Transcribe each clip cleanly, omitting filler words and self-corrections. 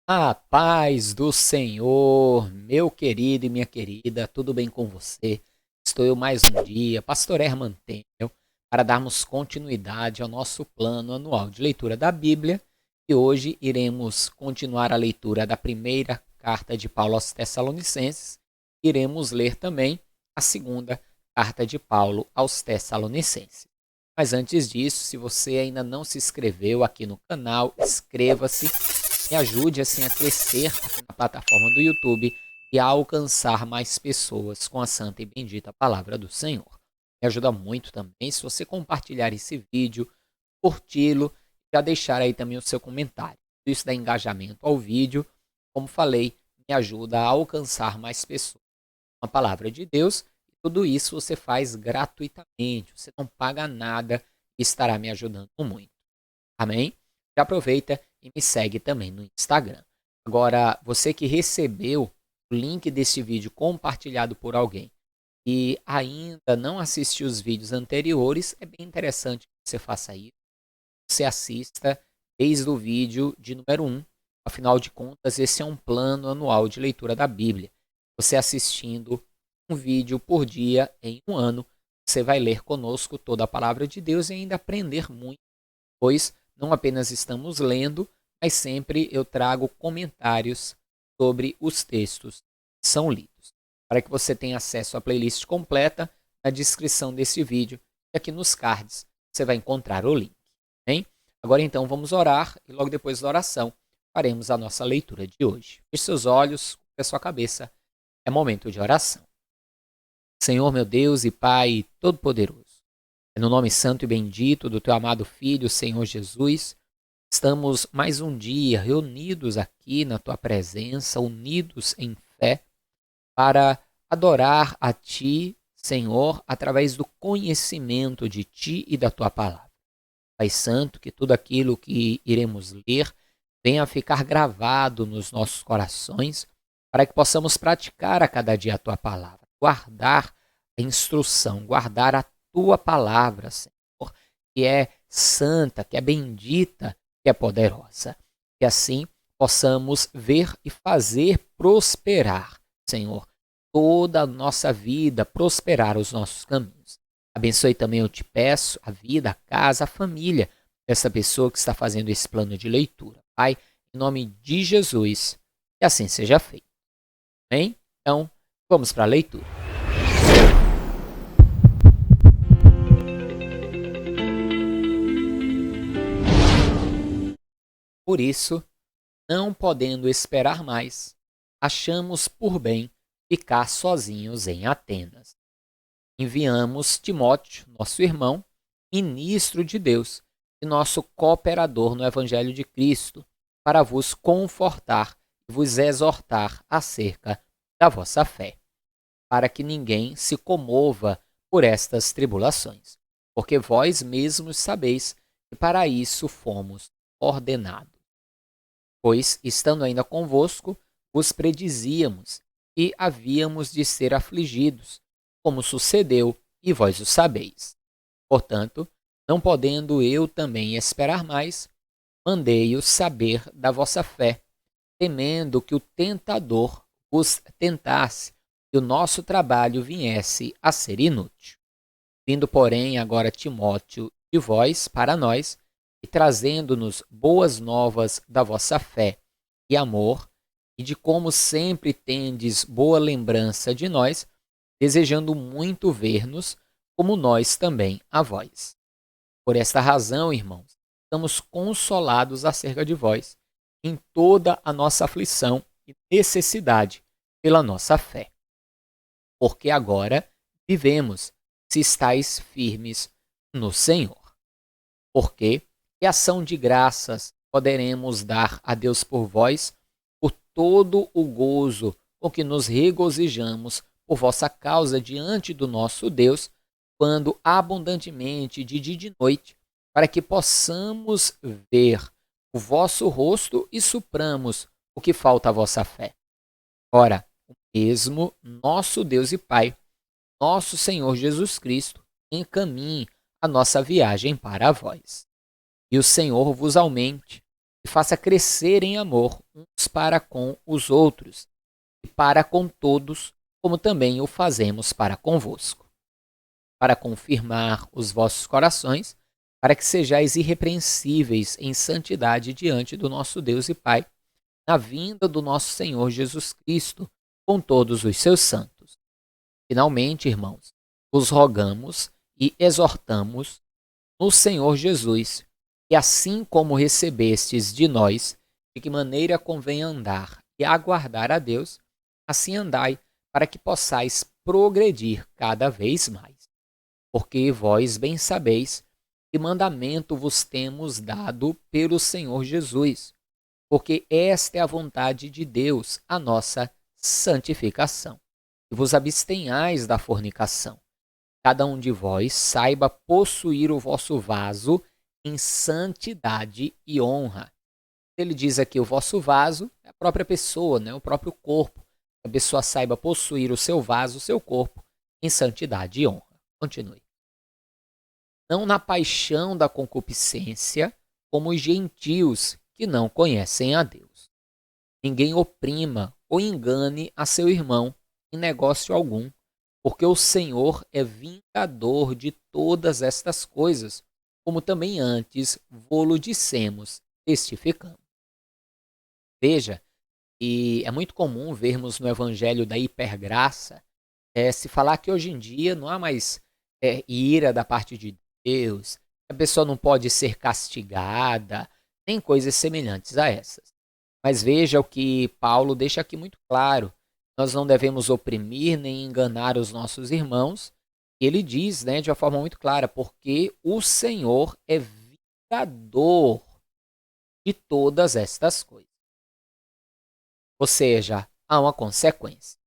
A paz do Senhor, meu querido e minha querida, tudo bem com você? Estou eu mais um dia, Pastor Herman Temel, para darmos continuidade ao nosso plano anual de leitura da Bíblia e hoje iremos continuar a leitura da primeira carta de Paulo aos Tessalonicenses. Iremos ler também a segunda carta de Paulo aos Tessalonicenses. Mas antes disso, se você ainda não se inscreveu aqui no canal, inscreva-se, me ajude assim a crescer aqui na plataforma do YouTube e a alcançar mais pessoas com a santa e bendita palavra do Senhor. Me ajuda muito também se você compartilhar esse vídeo, curti-lo e já deixar aí também o seu comentário. Isso dá engajamento ao vídeo, como falei, me ajuda a alcançar mais pessoas com a palavra de Deus. E tudo isso você faz gratuitamente, você não paga nada e estará me ajudando muito. Amém? Já aproveita e me segue também no Instagram. Agora, você que recebeu o link desse vídeo compartilhado por alguém e ainda não assistiu os vídeos anteriores, é bem interessante que você faça isso. Você assista desde o vídeo de número 1. Afinal de contas, esse é um plano anual de leitura da Bíblia. Você assistindo um vídeo por dia em um ano, você vai ler conosco toda a palavra de Deus e ainda aprender muito, pois não apenas estamos lendo, mas sempre eu trago comentários sobre os textos que são lidos. Para que você tenha acesso à playlist completa, na descrição desse vídeo e aqui nos cards você vai encontrar o link. Bem? Agora então vamos orar e logo depois da oração faremos a nossa leitura de hoje. Feche seus olhos, cubra a sua cabeça, é momento de oração. Senhor meu Deus e Pai Todo-Poderoso, é no nome santo e bendito do teu amado Filho, Senhor Jesus, estamos mais um dia reunidos aqui na tua presença, unidos em fé, para adorar a ti, Senhor, através do conhecimento de ti e da tua palavra. Pai Santo, que tudo aquilo que iremos ler venha a ficar gravado nos nossos corações, para que possamos praticar a cada dia a tua palavra, guardar a instrução, guardar a tua palavra, Senhor, que é santa, que é bendita, que é poderosa. Que assim possamos ver e fazer prosperar, Senhor, toda a nossa vida, prosperar os nossos caminhos. Abençoe também, eu te peço, a vida, a casa, a família dessa pessoa que está fazendo esse plano de leitura. Pai, em nome de Jesus, que assim seja feito. Bem? Então, vamos para a leitura. Por isso, não podendo esperar mais, achamos por bem ficar sozinhos em Atenas. Enviamos Timóteo, nosso irmão, ministro de Deus e nosso cooperador no Evangelho de Cristo, para vos confortar e vos exortar acerca da vossa fé, para que ninguém se comova por estas tribulações, porque vós mesmos sabeis que para isso fomos ordenados. Pois, estando ainda convosco, vos predizíamos e havíamos de ser afligidos, como sucedeu, e vós o sabeis. Portanto, não podendo eu também esperar mais, mandei-os saber da vossa fé, temendo que o tentador vos tentasse e o nosso trabalho viesse a ser inútil. Vindo, porém, agora Timóteo de vós para nós, e trazendo-nos boas novas da vossa fé e amor, e de como sempre tendes boa lembrança de nós, desejando muito ver-nos, como nós também a vós. Por esta razão, irmãos, estamos consolados acerca de vós, em toda a nossa aflição e necessidade pela nossa fé. Porque agora vivemos, se estáis firmes no Senhor. Porque que ação de graças poderemos dar a Deus por vós, por todo o gozo com que nos regozijamos por vossa causa diante do nosso Deus, quando abundantemente de dia e de noite, para que possamos ver o vosso rosto e supramos o que falta à vossa fé. Ora, o mesmo nosso Deus e Pai, nosso Senhor Jesus Cristo, encaminhe a nossa viagem para vós. E o Senhor vos aumente e faça crescer em amor uns para com os outros e para com todos, como também o fazemos para convosco, para confirmar os vossos corações, para que sejais irrepreensíveis em santidade diante do nosso Deus e Pai, na vinda do nosso Senhor Jesus Cristo, com todos os seus santos. Finalmente, irmãos, vos rogamos e exortamos no Senhor Jesus, que assim como recebestes de nós, de que maneira convém andar e aguardar a Deus, assim andai, para que possais progredir cada vez mais. Porque vós bem sabeis que mandamento vos temos dado pelo Senhor Jesus, porque esta é a vontade de Deus, a nossa santificação. E vos abstenhais da fornicação. Cada um de vós saiba possuir o vosso vaso em santidade e honra. Ele diz aqui, o vosso vaso é a própria pessoa, né? O próprio corpo. A pessoa saiba possuir o seu vaso, o seu corpo, em santidade e honra. Continue. Não na paixão da concupiscência, como os gentios que não conhecem a Deus. Ninguém oprima ou engane a seu irmão em negócio algum, porque o Senhor é vingador de todas estas coisas, como também antes vô-lo dissemos, testificamos. Veja, e é muito comum vermos no Evangelho da Hipergraça se falar que hoje em dia não há mais ira da parte de Deus, a pessoa não pode ser castigada, nem coisas semelhantes a essas. Mas veja o que Paulo deixa aqui muito claro. Nós não devemos oprimir nem enganar os nossos irmãos. Ele diz, de uma forma muito clara, porque o Senhor é vingador de todas estas coisas. Ou seja, há uma consequência.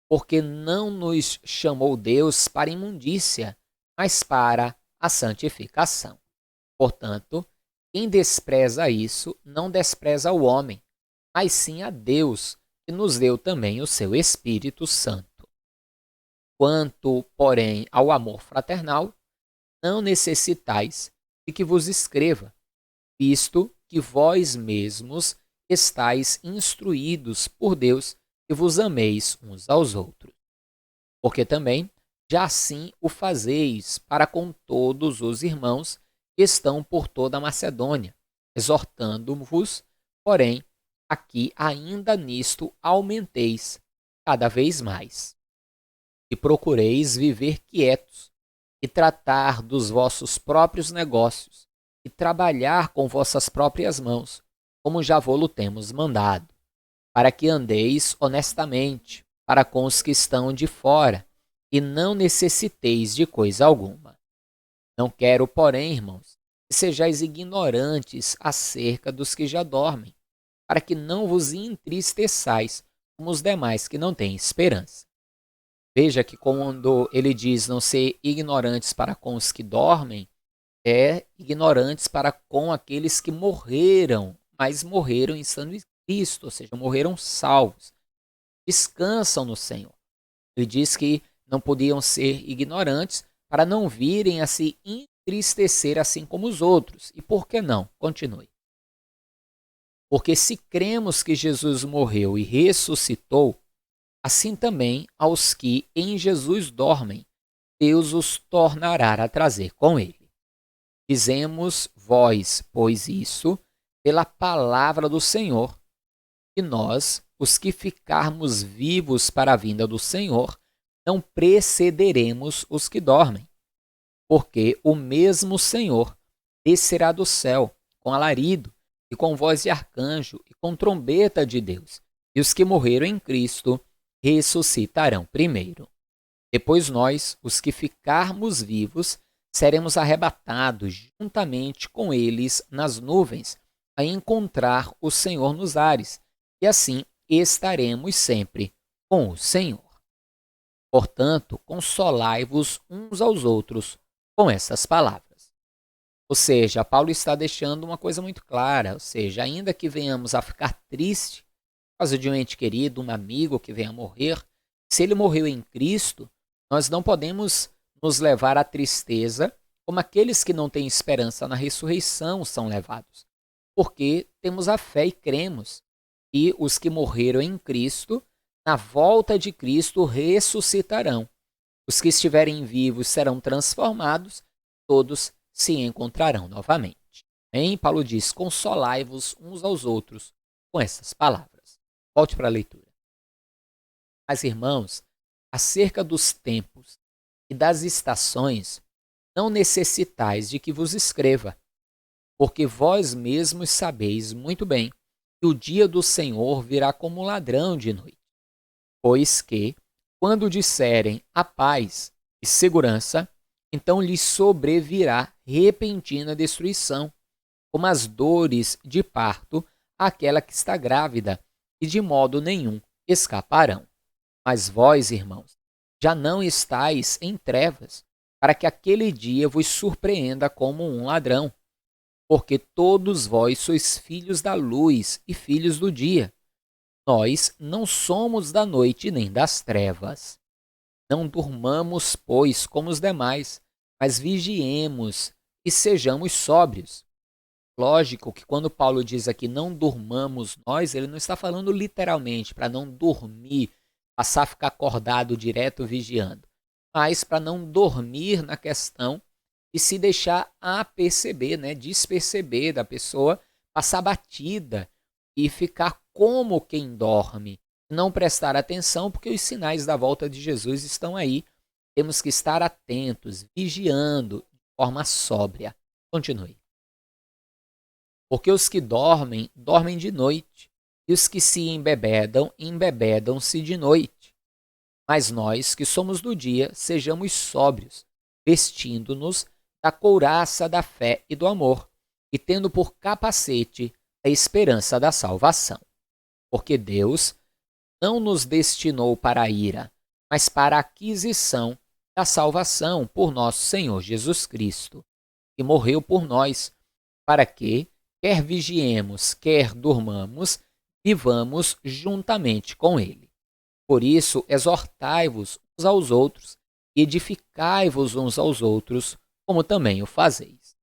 Porque não nos chamou Deus para imundícia, mas para a santificação. Portanto, quem despreza isso, não despreza o homem, mas sim a Deus, que nos deu também o seu Espírito Santo. Quanto, porém, ao amor fraternal, não necessitais de que vos escreva, visto que vós mesmos estáis instruídos por Deus e vos ameis uns aos outros. Porque também já assim o fazeis para com todos os irmãos que estão por toda a Macedônia, exortando-vos, porém, aqui ainda nisto aumenteis cada vez mais. E procureis viver quietos e tratar dos vossos próprios negócios e trabalhar com vossas próprias mãos, como já vô-lo temos mandado, para que andeis honestamente para com os que estão de fora e não necessiteis de coisa alguma. Não quero, porém, irmãos, que sejais ignorantes acerca dos que já dormem, para que não vos entristeçais como os demais que não têm esperança. Veja que quando ele diz não ser ignorantes para com os que dormem, é ignorantes para com aqueles que morreram, mas morreram estando em Cristo, ou seja, morreram salvos. Descansam no Senhor. Ele diz que não podiam ser ignorantes para não virem a se entristecer assim como os outros. E por que não? Continue. Porque se cremos que Jesus morreu e ressuscitou, assim também aos que em Jesus dormem, Deus os tornará a trazer com ele. Dizemos vós, pois isso, pela palavra do Senhor, que nós, os que ficarmos vivos para a vinda do Senhor, não precederemos os que dormem. Porque o mesmo Senhor descerá do céu com alarido e com voz de arcanjo e com trombeta de Deus, e os que morreram em Cristo ressuscitarão primeiro. Depois nós, os que ficarmos vivos, seremos arrebatados juntamente com eles nas nuvens, a encontrar o Senhor nos ares, e assim estaremos sempre com o Senhor. Portanto, consolai-vos uns aos outros com essas palavras. Ou seja, Paulo está deixando uma coisa muito clara, ou seja, ainda que venhamos a ficar triste por causa de um ente querido, um amigo que venha a morrer, se ele morreu em Cristo, nós não podemos nos levar à tristeza como aqueles que não têm esperança na ressurreição são levados. porque temos a fé e cremos que os que morreram em Cristo, na volta de Cristo, ressuscitarão. Os que estiverem vivos serão transformados, todos se encontrarão novamente. Em Paulo diz: consolai-vos uns aos outros com essas palavras. Volte para a leitura. Mas, irmãos, acerca dos tempos e das estações, não necessitais de que vos escreva, porque vós mesmos sabeis muito bem que o dia do Senhor virá como ladrão de noite. Pois que, quando disserem a paz e segurança, então lhes sobrevirá repentina destruição, como as dores de parto àquela que está grávida, e de modo nenhum escaparão. Mas vós, irmãos, já não estáis em trevas, para que aquele dia vos surpreenda como um ladrão. Porque todos vós sois filhos da luz e filhos do dia. Nós não somos da noite nem das trevas. Não durmamos, pois, como os demais, mas vigiemos e sejamos sóbrios. Lógico que quando Paulo diz aqui não durmamos nós, ele não está falando literalmente para não dormir, passar a ficar acordado direto vigiando, mas para não dormir na questão e se deixar aperceber, né, desperceber da pessoa, passar batida e ficar como quem dorme, não prestar atenção porque os sinais da volta de Jesus estão aí. Temos que estar atentos, vigiando de forma sóbria. Continue. Porque os que dormem, dormem de noite, e os que se embebedam, embebedam-se de noite. Mas nós, que somos do dia, sejamos sóbrios, vestindo-nos da couraça da fé e do amor, e tendo por capacete a esperança da salvação. Porque Deus não nos destinou para a ira, mas para a aquisição da salvação por nosso Senhor Jesus Cristo, que morreu por nós, para que, quer vigiemos, quer durmamos, vivamos juntamente com ele. Por isso, exortai-vos uns aos outros e edificai-vos uns aos outros, como também o fazeis.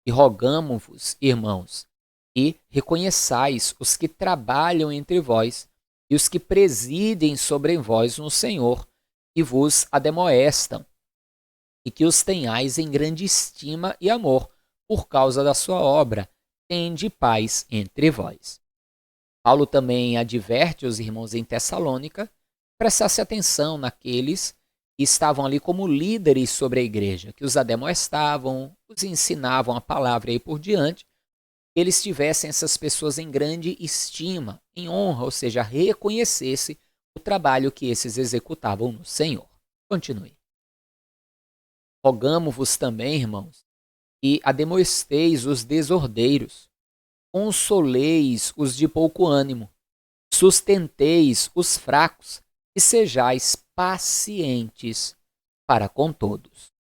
E rogamo-vos, irmãos, e reconheçais os que trabalham entre vós e os que presidem sobre vós no Senhor e vos ademoestam, e que os tenhais em grande estima e amor por causa da sua obra. Tende paz entre vós. Paulo também adverte os irmãos em Tessalônica prestasse atenção naqueles que estavam ali como líderes sobre a igreja, que os ademoestavam, os ensinavam a palavra e aí por diante, que eles tivessem essas pessoas em grande estima, em honra, ou seja, reconhecesse o trabalho que esses executavam no Senhor. Continue. Rogamo-vos também, irmãos, e ademoesteis os desordeiros, consoleis os de pouco ânimo, sustenteis os fracos e sejais pacientes para com todos.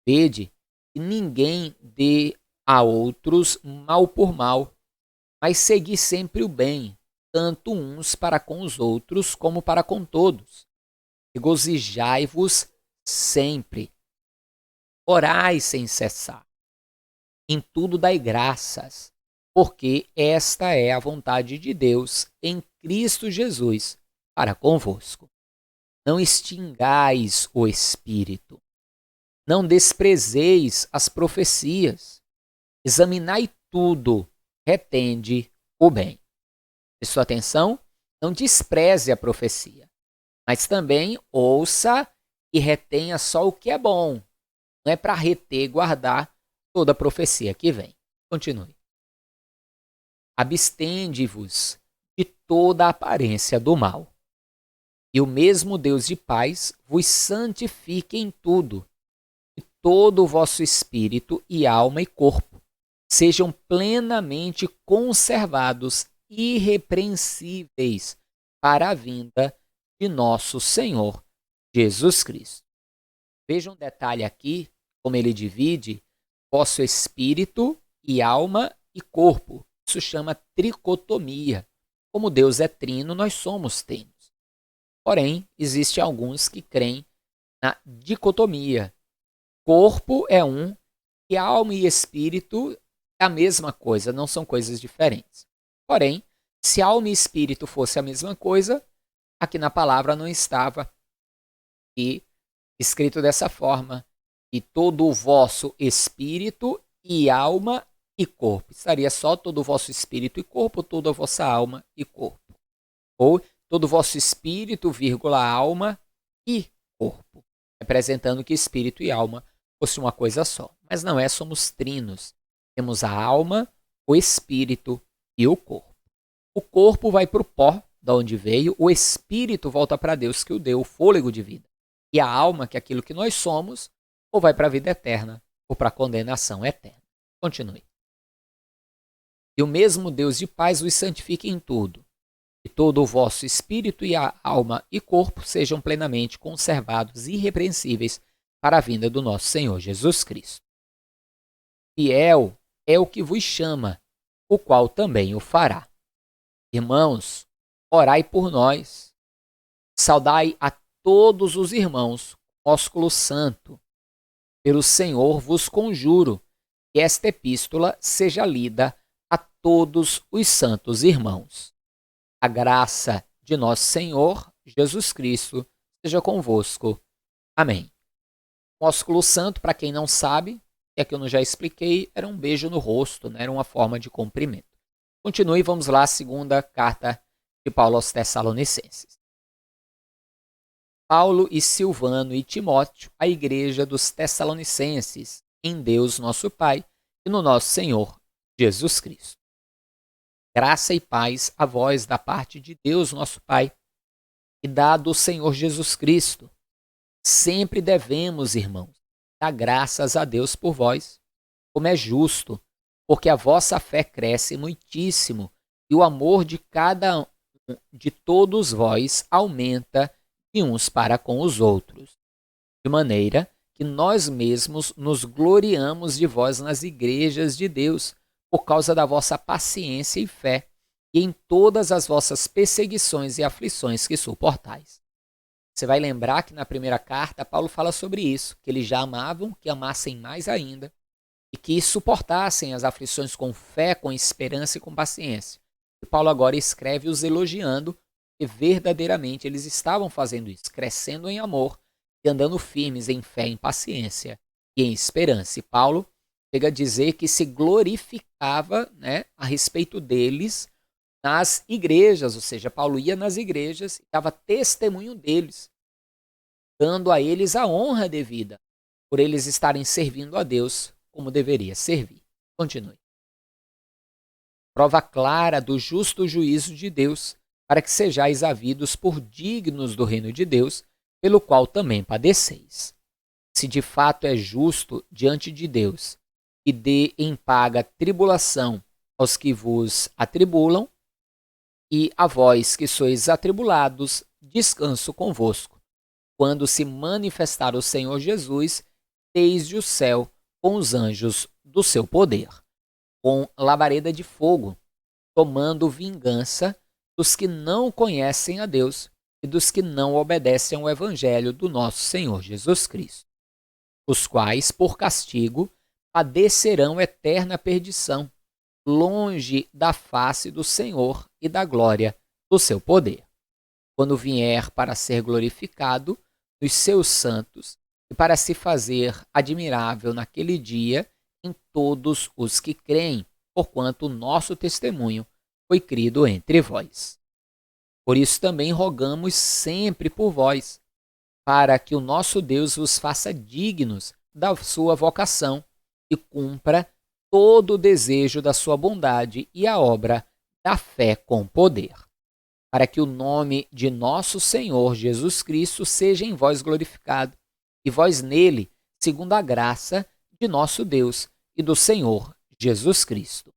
Vede que ninguém dê a outros mal por mal, mas segui sempre o bem, tanto uns para com os outros como para com todos. Regozijai-vos sempre, orai sem cessar. Em tudo dai graças, porque esta é a vontade de Deus em Cristo Jesus para convosco. Não extingais o Espírito, não desprezeis as profecias, examinai tudo, retende o bem. Preste sua atenção, não despreze a profecia, mas também ouça e retenha só o que é bom. Não é para reter e guardar toda a profecia que vem. Continue. Abstende-vos de toda a aparência do mal. E o mesmo Deus de paz vos santifique em tudo, e todo o vosso espírito e alma e corpo sejam plenamente conservados irrepreensíveis para a vinda de nosso Senhor Jesus Cristo. Veja um detalhe aqui, como ele divide vosso espírito e alma e corpo. Isso chama tricotomia. Como Deus é trino, nós somos trinos. Porém, existem alguns que creem na dicotomia. Corpo é um e alma e espírito é a mesma coisa, não são coisas diferentes. Porém, se alma e espírito fosse a mesma coisa, aqui na palavra não estava escrito dessa forma, e todo o vosso espírito e alma e corpo. Estaria só todo o vosso espírito e corpo, toda a vossa alma e corpo. Ou todo o vosso espírito, vírgula, alma e corpo. Representando que espírito e alma fosse uma coisa só. Mas não é, somos trinos. Temos a alma, o espírito e o corpo. O corpo vai para o pó, da onde veio, o espírito volta para Deus que o deu, o fôlego de vida. E a alma, que é aquilo que nós somos, ou vai para a vida eterna, ou para a condenação eterna. Continue. E o mesmo Deus de paz os santifique em tudo, e todo o vosso espírito e a alma e corpo sejam plenamente conservados e irrepreensíveis para a vinda do nosso Senhor Jesus Cristo. Fiel é o que vos chama, o qual também o fará. Irmãos, orai por nós. Saudai a todos os irmãos, ósculo santo. Pelo Senhor vos conjuro que esta epístola seja lida a todos os santos irmãos. A graça de nosso Senhor Jesus Cristo seja convosco. Amém. O ósculo santo, para quem não sabe, é que eu não já expliquei, era um beijo no rosto, né? Era uma forma de cumprimento. Continue, vamos lá, a segunda carta de Paulo aos Tessalonicenses. Paulo e Silvano e Timóteo, a igreja dos Tessalonicenses, em Deus nosso Pai e no nosso Senhor Jesus Cristo. Graça e paz a vós da parte de Deus nosso Pai e da do Senhor Jesus Cristo. Sempre devemos, irmãos, dar graças a Deus por vós, como é justo, porque a vossa fé cresce muitíssimo e o amor de cada um de todos vós aumenta de uns para com os outros, de maneira que nós mesmos nos gloriamos de vós nas igrejas de Deus, por causa da vossa paciência e fé, e em todas as vossas perseguições e aflições que suportais. Você vai lembrar que na primeira carta Paulo fala sobre isso, que eles já amavam, que amassem mais ainda, e que suportassem as aflições com fé, com esperança e com paciência. E Paulo agora escreve os elogiando, que verdadeiramente eles estavam fazendo isso, crescendo em amor e andando firmes em fé, em paciência e em esperança. E Paulo chega a dizer que se glorificava, né, a respeito deles nas igrejas, ou seja, Paulo ia nas igrejas e dava testemunho deles, dando a eles a honra devida, por eles estarem servindo a Deus como deveria servir. Continue. Prova clara do justo juízo de Deus, para que sejais havidos por dignos do reino de Deus, pelo qual também padeceis. Se de fato é justo diante de Deus, e dê em paga tribulação aos que vos atribulam, e a vós que sois atribulados, descanso convosco, quando se manifestar o Senhor Jesus desde o céu com os anjos do seu poder, com labareda de fogo, tomando vingança dos que não conhecem a Deus e dos que não obedecem ao Evangelho do nosso Senhor Jesus Cristo, os quais, por castigo, padecerão eterna perdição, longe da face do Senhor e da glória do seu poder, quando vier para ser glorificado nos seus santos e para se fazer admirável naquele dia em todos os que creem, porquanto o nosso testemunho foi crido entre vós. Por isso também rogamos sempre por vós, para que o nosso Deus vos faça dignos da sua vocação e cumpra todo o desejo da sua bondade e a obra da fé com poder, para que o nome de nosso Senhor Jesus Cristo seja em vós glorificado, e vós nele, segundo a graça de nosso Deus e do Senhor Jesus Cristo.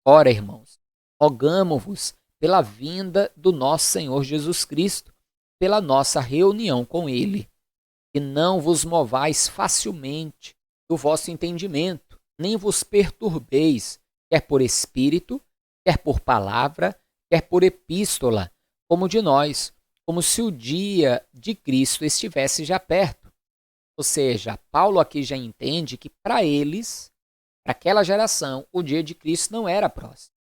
Ora, irmãos, rogamo-vos pela vinda do nosso Senhor Jesus Cristo, pela nossa reunião com ele, que não vos movais facilmente do vosso entendimento, nem vos perturbeis, quer por espírito, quer por palavra, quer por epístola, como de nós, como se o dia de Cristo estivesse já perto. Ou seja, Paulo aqui já entende que para eles Para aquela geração, o dia de Cristo não era próximo.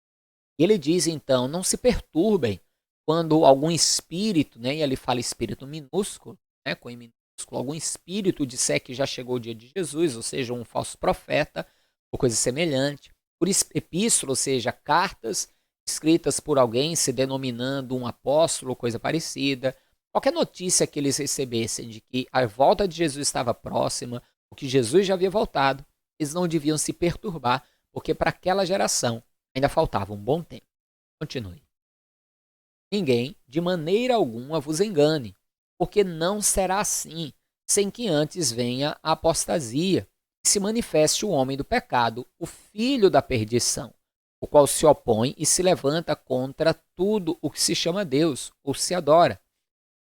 Ele diz então, não se perturbem quando algum espírito, né, e ele fala espírito minúsculo, né, com I minúsculo, algum espírito disser que já chegou o dia de Jesus, ou seja, um falso profeta, ou coisa semelhante. Por epístola, ou seja, cartas escritas por alguém se denominando um apóstolo, coisa parecida. Qualquer notícia que eles recebessem de que a volta de Jesus estava próxima, ou que Jesus já havia voltado, eles não deviam se perturbar, porque para aquela geração ainda faltava um bom tempo. Continue. Ninguém, de maneira alguma, vos engane, porque não será assim, sem que antes venha a apostasia, e se manifeste o homem do pecado, o filho da perdição, o qual se opõe e se levanta contra tudo o que se chama Deus, ou se adora,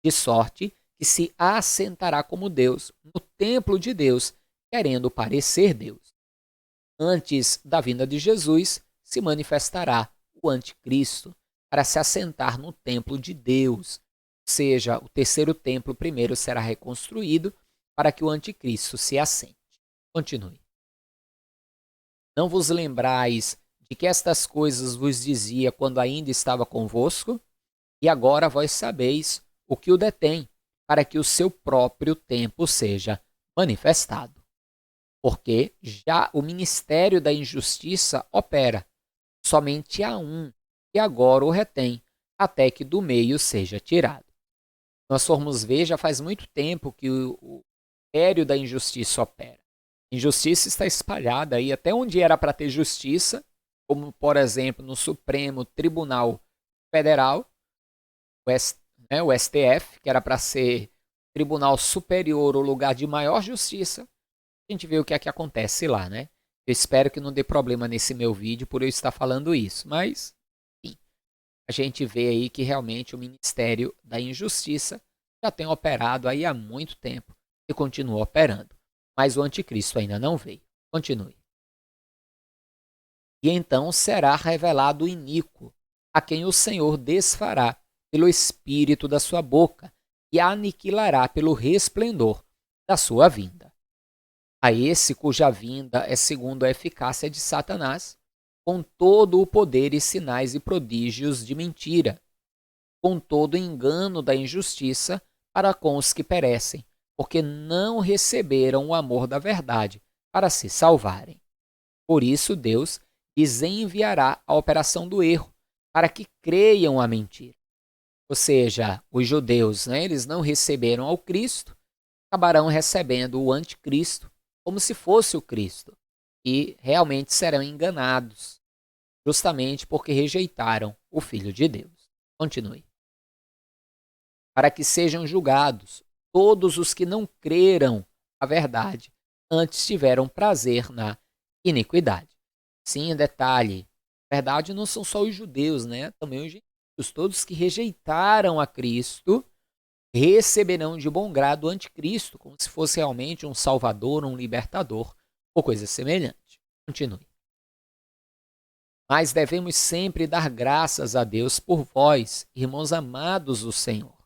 de sorte que se assentará como Deus no templo de Deus, querendo parecer Deus. Antes da vinda de Jesus, se manifestará o anticristo para se assentar no templo de Deus. Ou seja, o terceiro templo primeiro será reconstruído para que o anticristo se assente. Continue. Não vos lembrais de que estas coisas vos dizia quando ainda estava convosco? E agora vós sabeis o que o detém, para que o seu próprio tempo seja manifestado. Porque já o ministério da injustiça opera, somente há um, e agora o retém, até que do meio seja tirado. Nós formos ver, já faz muito tempo que o ministério da injustiça opera. A injustiça está espalhada aí até onde era para ter justiça, como, por exemplo, no Supremo Tribunal Federal, o STF, que era para ser Tribunal Superior, o lugar de maior justiça. A gente vê o que é que acontece lá, né? Eu espero que não dê problema nesse meu vídeo por eu estar falando isso, mas, enfim, a gente vê aí que realmente o Ministério da Injustiça já tem operado aí há muito tempo e continua operando. Mas o anticristo ainda não veio. Continue. E então será revelado o iníquo, a quem o Senhor desfará pelo espírito da sua boca e aniquilará pelo resplendor da sua vinda. A esse cuja vinda é segundo a eficácia de Satanás, com todo o poder e sinais e prodígios de mentira, com todo o engano da injustiça para com os que perecem, porque não receberam o amor da verdade para se salvarem. Por isso Deus lhes enviará a operação do erro, para que creiam a mentira. Ou seja, os judeus, né, eles não receberam ao Cristo, acabarão recebendo o anticristo, como se fosse o Cristo, e realmente serão enganados, justamente porque rejeitaram o Filho de Deus. Continue. Para que sejam julgados todos os que não creram a verdade, antes tiveram prazer na iniquidade. Sim, detalhe, a verdade não são só os judeus, né? Também os gentios, todos que rejeitaram a Cristo, receberão de bom grado o anticristo, como se fosse realmente um salvador, um libertador, ou coisa semelhante. Continue. Mas devemos sempre dar graças a Deus por vós, irmãos amados do Senhor,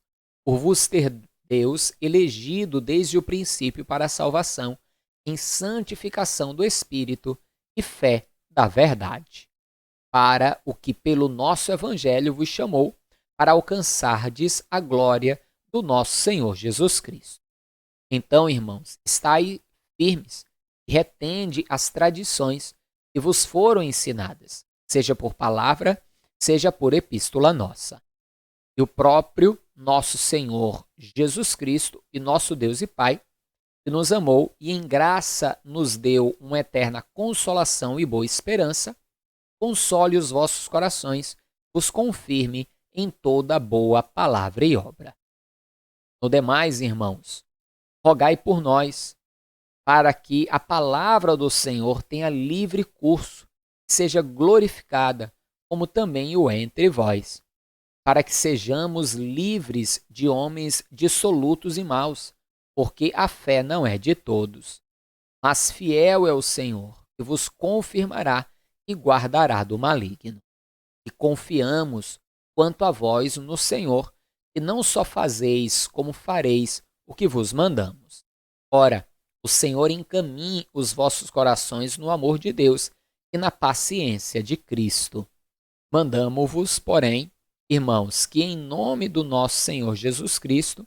por vos ter Deus elegido desde o princípio para a salvação, em santificação do Espírito e fé da verdade, para o que pelo nosso Evangelho vos chamou, para alcançardes a glória do nosso Senhor Jesus Cristo. Então, irmãos, estai firmes e retende as tradições que vos foram ensinadas, seja por palavra, seja por epístola nossa. E o próprio nosso Senhor Jesus Cristo e nosso Deus e Pai, que nos amou e em graça nos deu uma eterna consolação e boa esperança, console os vossos corações, os confirme em toda boa palavra e obra. No demais, irmãos, rogai por nós, para que a palavra do Senhor tenha livre curso, seja glorificada, como também o é entre vós, para que sejamos livres de homens dissolutos e maus, porque a fé não é de todos. Mas fiel é o Senhor, que vos confirmará e guardará do maligno. E confiamos quanto a vós no Senhor, e não só fazeis, como fareis o que vos mandamos. Ora, O Senhor encaminhe os vossos corações no amor de Deus e na paciência de Cristo. Mandamo-vos, porém, irmãos, que em nome do nosso Senhor Jesus Cristo,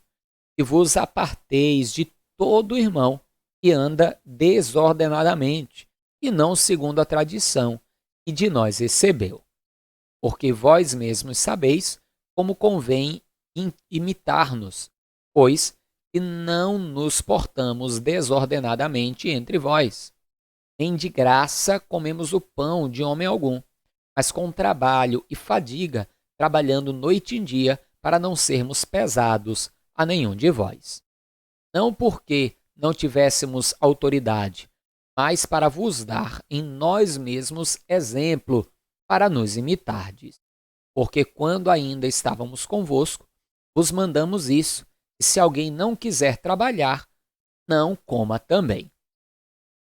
que vos aparteis de todo irmão que anda desordenadamente, e não segundo a tradição que de nós recebeu. Porque vós mesmos sabeis como convém imitar-nos, pois que não nos portamos desordenadamente entre vós. Nem de graça comemos o pão de homem algum, mas com trabalho e fadiga, trabalhando noite e dia, para não sermos pesados a nenhum de vós. Não porque não tivéssemos autoridade, mas para vos dar em nós mesmos exemplo, para nos imitardes. Porque quando ainda estávamos convosco, vos mandamos isso, e se alguém não quiser trabalhar, não coma também.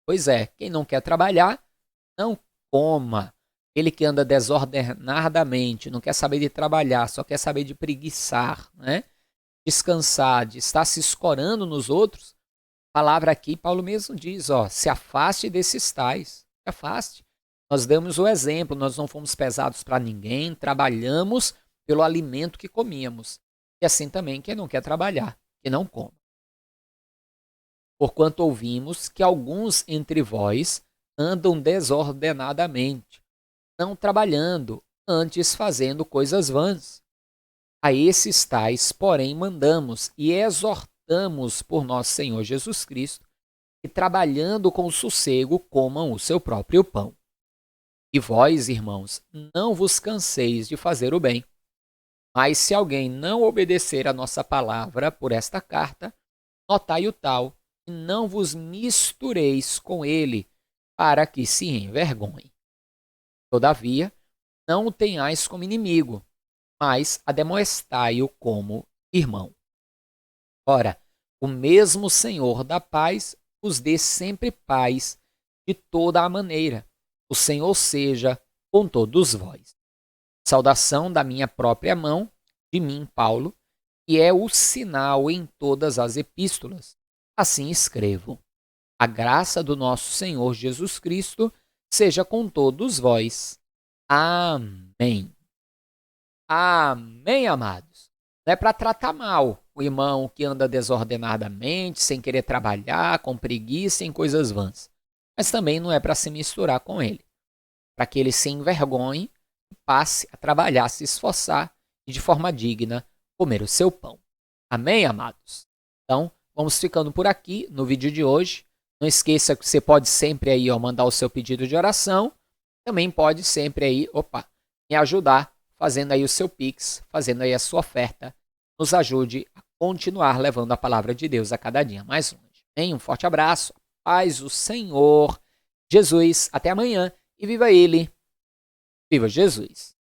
Pois é, quem não quer trabalhar, não coma. Ele que anda desordenadamente, não quer saber de trabalhar, só quer saber de preguiçar, né? Descansar, de estar se escorando nos outros. A palavra aqui, Paulo mesmo diz, se afaste desses tais, se afaste. Nós damos o exemplo, nós não fomos pesados para ninguém, trabalhamos pelo alimento que comíamos. E assim também quem não quer trabalhar, que não coma. Porquanto ouvimos que alguns entre vós andam desordenadamente, não trabalhando, antes fazendo coisas vãs. A esses tais, porém, mandamos e exortamos por nosso Senhor Jesus Cristo, que trabalhando com sossego comam o seu próprio pão. E vós, irmãos, não vos canseis de fazer o bem. Mas se alguém não obedecer a nossa palavra por esta carta, notai o tal, e não vos mistureis com ele, para que se envergonhe. Todavia, não o tenhais como inimigo, mas ademoestai-o como irmão. Ora, o mesmo Senhor da paz vos dê sempre paz de toda a maneira. O Senhor seja com todos vós. Saudação da minha própria mão, de mim, Paulo, que é o sinal em todas as epístolas. Assim escrevo. A graça do nosso Senhor Jesus Cristo seja com todos vós. Amém. Amém, amados. Não é para tratar mal o irmão que anda desordenadamente, sem querer trabalhar, com preguiça em coisas vãs. Mas também não é para se misturar com ele. Para que ele se envergonhe e passe a trabalhar, se esforçar e de forma digna comer o seu pão. Amém, amados? Então, vamos ficando por aqui no vídeo de hoje. Não esqueça que você pode sempre aí mandar o seu pedido de oração. Também pode sempre aí, me ajudar fazendo aí o seu Pix, fazendo aí a sua oferta. Nos ajude a continuar levando a palavra de Deus a cada dia mais longe. Um forte abraço, paz do Senhor Jesus. Até amanhã e viva Ele, viva Jesus.